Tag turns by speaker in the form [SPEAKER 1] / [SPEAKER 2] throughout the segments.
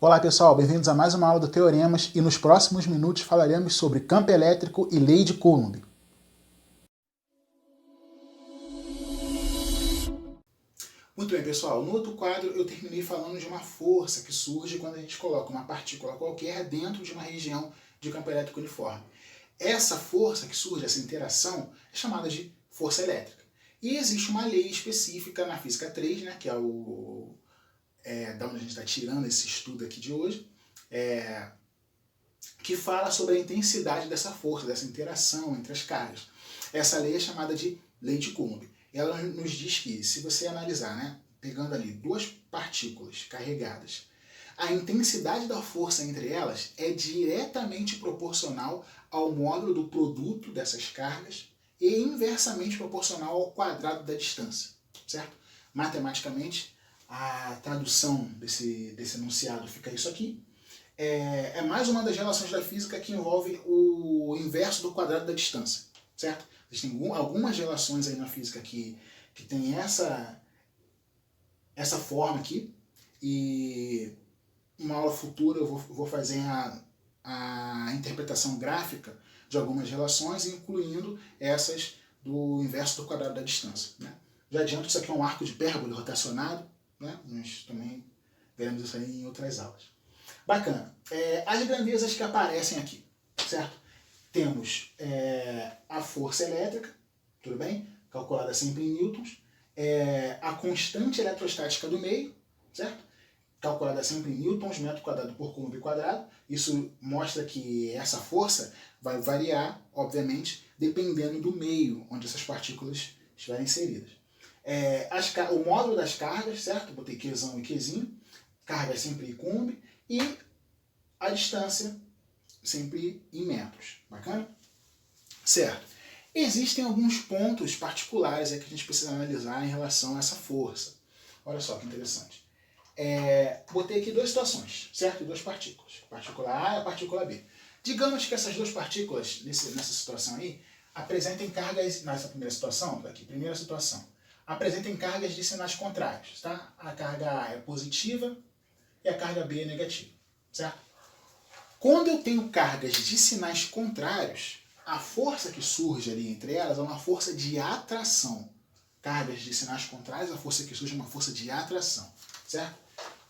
[SPEAKER 1] Olá pessoal, bem-vindos a mais uma aula do Teoremas e nos próximos minutos falaremos sobre campo elétrico e lei de Coulomb. Muito bem pessoal, no outro quadro eu terminei falando de uma força que surge quando a gente coloca uma partícula qualquer dentro de uma região de campo elétrico uniforme. Essa força que surge, essa interação, é chamada de força elétrica. E existe uma lei específica na física 3, né, que é da onde a gente está tirando esse estudo aqui de hoje, que fala sobre a intensidade dessa força, dessa interação entre as cargas. Essa lei é chamada de lei de Coulomb. Ela nos diz que, se você analisar, né, pegando ali duas partículas carregadas, a intensidade da força entre elas é diretamente proporcional ao módulo do produto dessas cargas e inversamente proporcional ao quadrado da distância, certo? Matematicamente, a tradução desse enunciado fica isso aqui. É mais uma das relações da física que envolve o inverso do quadrado da distância, certo? Existem algumas relações aí na física que tem essa forma aqui, e uma aula futura eu vou fazer a interpretação gráfica de algumas relações, incluindo essas do inverso do quadrado da distância, né? Já adianto que isso aqui é um arco de hipérbole rotacionado, né? Nós também veremos isso aí em outras aulas. Bacana. As grandezas que aparecem aqui, certo? Temos a força elétrica, tudo bem? Calculada sempre em newtons. A constante eletrostática do meio, certo? Calculada sempre em newtons, metro quadrado por coulomb quadrado. Isso mostra que essa força vai variar, obviamente, dependendo do meio onde essas partículas estiverem inseridas. O módulo das cargas, certo? Botei Qzão e Qzinho. Carga sempre em coulomb. E a distância sempre em metros. Bacana? Certo. Existem alguns pontos particulares que a gente precisa analisar em relação a essa força. Olha só que interessante. Botei aqui duas situações, certo? Duas partículas. A partícula A e a partícula B. Digamos que essas duas partículas, nessa situação aí, apresentem cargas, nessa primeira situação, primeira situação, apresentem cargas de sinais contrários, tá? A carga A é positiva e a carga B é negativa, certo? Quando eu tenho cargas de sinais contrários, a força que surge ali entre elas é uma força de atração. Cargas de sinais contrários, a força que surge é uma força de atração, certo?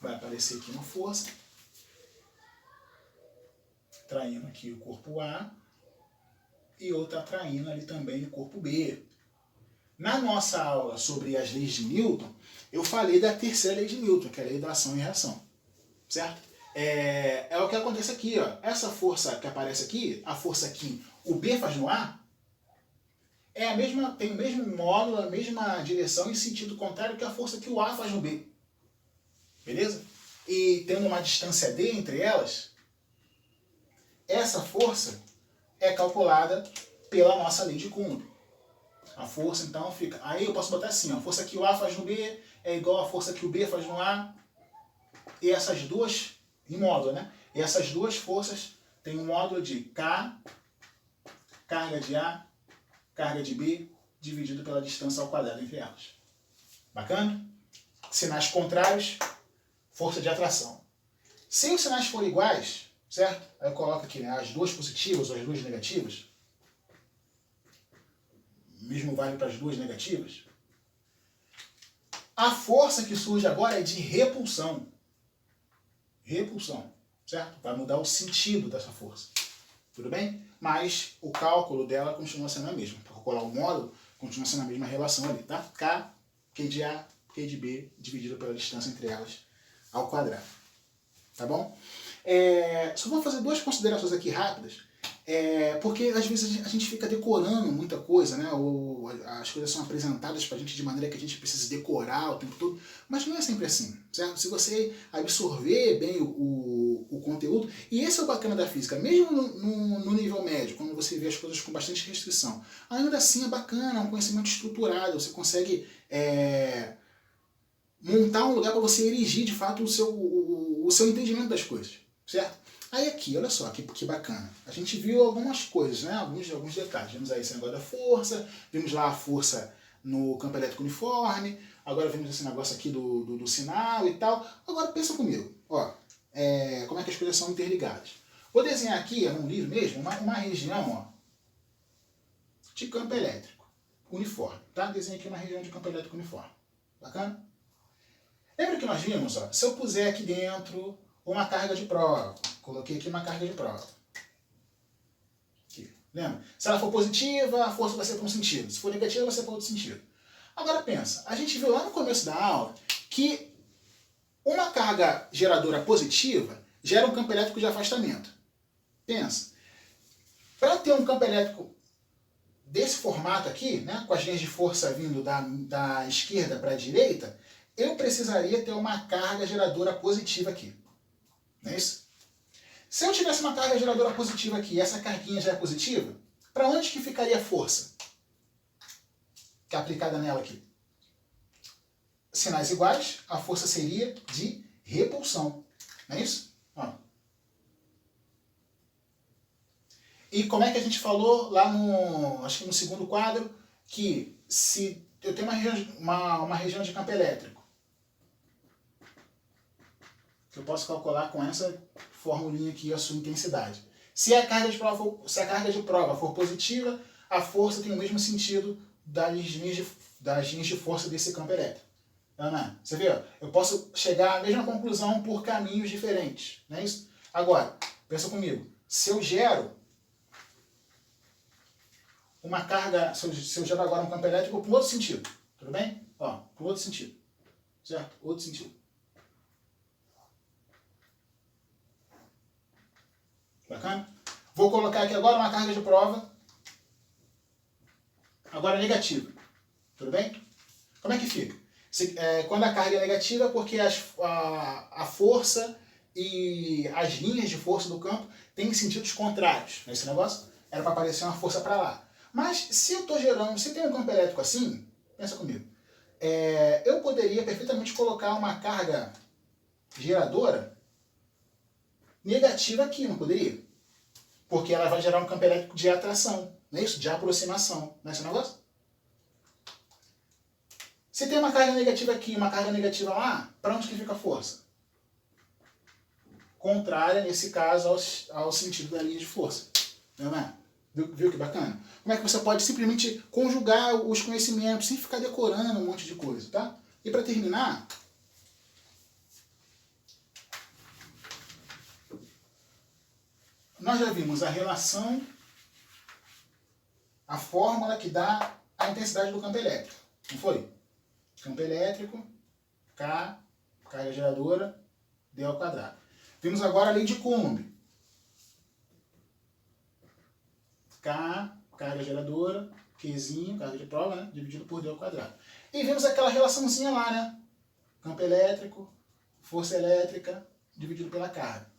[SPEAKER 1] Vai aparecer aqui uma força, traindo aqui o corpo A, e outra traindo ali também o corpo B. Na nossa aula sobre as leis de Newton, eu falei da terceira lei de Newton, que é a lei da ação e reação, certo? É o que acontece aqui, ó. Essa força que aparece aqui, a força que o B faz no A, tem o mesmo módulo, a mesma direção e sentido contrário que a força que o A faz no B. Beleza? E tendo uma distância D entre elas, essa força é calculada pela nossa lei de Coulomb. A força, então, fica... Aí eu posso botar assim, ó, a força que o A faz no B é igual à força que o B faz no A. E essas duas, em módulo, né? E essas duas forças têm um módulo de K, carga de A, carga de B, dividido pela distância ao quadrado entre elas. Bacana? Sinais contrários, força de atração. Se os sinais forem iguais, certo? Aí eu coloco aqui, né, as duas positivas ou as duas negativas. Mesmo vale para as duas negativas. A força que surge agora é de repulsão. Repulsão, certo? Vai mudar o sentido dessa força. Tudo bem? Mas o cálculo dela continua sendo a mesma. Para calcular o módulo, continua sendo a mesma relação ali, tá? K, Q de A, Q de B, dividido pela distância entre elas ao quadrado. Tá bom? Só vou fazer duas considerações aqui rápidas, porque às vezes a gente fica decorando muita coisa, né? Ou as coisas são apresentadas pra gente de maneira que a gente precisa decorar o tempo todo, mas não é sempre assim, certo? Se você absorver bem o conteúdo, e esse é o bacana da física, mesmo no nível médio, quando você vê as coisas com bastante restrição, ainda assim é bacana, é um conhecimento estruturado, você consegue montar um lugar para você erigir de fato o seu entendimento das coisas, certo? Aí aqui, olha só que bacana. A gente viu algumas coisas, né? Alguns detalhes. Vimos aí esse negócio da força, vimos lá a força no campo elétrico uniforme, agora vimos esse negócio aqui do sinal e tal. Agora pensa comigo, ó. elas são interligadas. Vou desenhar aqui, num livro mesmo, uma região, ó, de campo elétrico uniforme. Tá? Desenhei aqui uma região de campo elétrico uniforme. Bacana? Lembra que nós vimos, ó, se eu puser aqui dentro uma carga de prova, coloquei aqui uma carga de prova. Aqui, lembra? Se ela for positiva, a força vai ser para um sentido. Se for negativa, vai ser para outro sentido. Agora pensa, a gente viu lá no começo da aula que uma carga geradora positiva gera um campo elétrico de afastamento. Pensa, para ter um campo elétrico desse formato aqui, né, com as linhas de força vindo da esquerda para a direita, eu precisaria ter uma carga geradora positiva aqui. Não é isso? Se eu tivesse uma carga geradora positiva aqui e essa carguinha já é positiva, para onde que ficaria a força que é aplicada nela aqui? Sinais iguais, a força seria de repulsão. Não é isso? Ó. E como é que a gente falou lá no, acho que no segundo quadro, que se eu tenho uma região de campo elétrico, que eu posso calcular com essa formulinha aqui a sua intensidade. Se a carga de prova for positiva, a força tem o mesmo sentido das linhas de força desse campo elétrico. Ana, você vê? Eu posso chegar à mesma conclusão por caminhos diferentes. Não é isso? Agora, pensa comigo. Se eu gero uma carga, se eu gero agora um campo elétrico para um outro sentido, tudo bem? Ó, para um outro sentido. Certo? Outro sentido. Bacana? Vou colocar aqui agora uma carga de prova, agora negativa. Tudo bem? Como é que fica? Quando a carga é negativa é porque a força e as linhas de força do campo têm sentidos contrários. Nesse negócio era para aparecer uma força para lá. Mas se eu estou gerando, se tem um campo elétrico assim, pensa comigo, eu poderia perfeitamente colocar uma carga geradora negativa aqui, não poderia? Porque ela vai gerar um campo elétrico de atração, não é isso? De aproximação, não é esse negócio? Se tem uma carga negativa aqui e uma carga negativa lá, para onde que fica a força? Contrária, nesse caso, ao sentido da linha de força. Não é? Viu que bacana? Como é que você pode simplesmente conjugar os conhecimentos sem ficar decorando um monte de coisa, tá? E para terminar, nós já vimos a relação, a fórmula que dá a intensidade do campo elétrico, não foi? Campo elétrico, K, carga geradora, D ao quadrado. Vimos agora a lei de Coulomb. K, carga geradora, Qzinho, carga de prova, né, dividido por D ao quadrado. E vimos aquela relaçãozinha lá, né? Campo elétrico, força elétrica, dividido pela carga.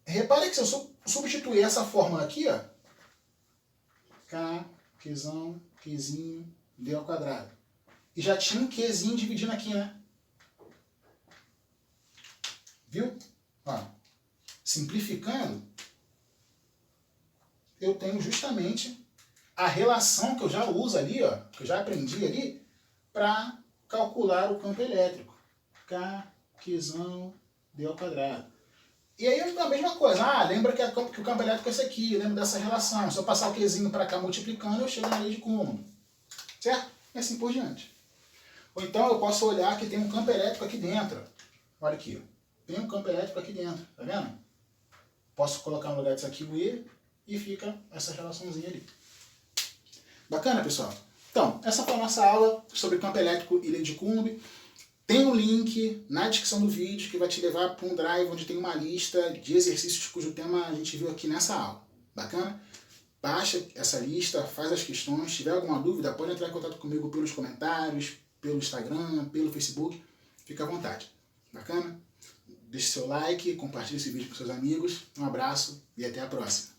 [SPEAKER 1] Repare que se eu substituir essa fórmula aqui, ó, K, Qzinho, D ao quadrado. E já tinha um Qzinho dividindo aqui, né? Viu? Ó, simplificando, eu tenho justamente a relação que eu já uso ali, ó, que eu já aprendi ali, para calcular o campo elétrico. K, Qzão, D ao quadrado. E aí a mesma coisa, lembra que o campo elétrico é esse aqui, lembra dessa relação. Se eu passar o Qzinho para cá multiplicando, eu chego na lei de Coulomb. Certo? E assim por diante. Ou então eu posso olhar que tem um campo elétrico aqui dentro. Olha aqui, tem um campo elétrico aqui dentro, tá vendo? Posso colocar no lugar disso aqui o E e fica essa relaçãozinha ali. Bacana, pessoal? Então, essa foi a nossa aula sobre campo elétrico e lei de Coulomb. Tem um link na descrição do vídeo que vai te levar para um drive onde tem uma lista de exercícios cujo tema a gente viu aqui nessa aula. Bacana? Baixa essa lista, faz as questões. Se tiver alguma dúvida, pode entrar em contato comigo pelos comentários, pelo Instagram, pelo Facebook. Fica à vontade. Bacana? Deixe seu like, compartilhe esse vídeo com seus amigos. Um abraço e até a próxima.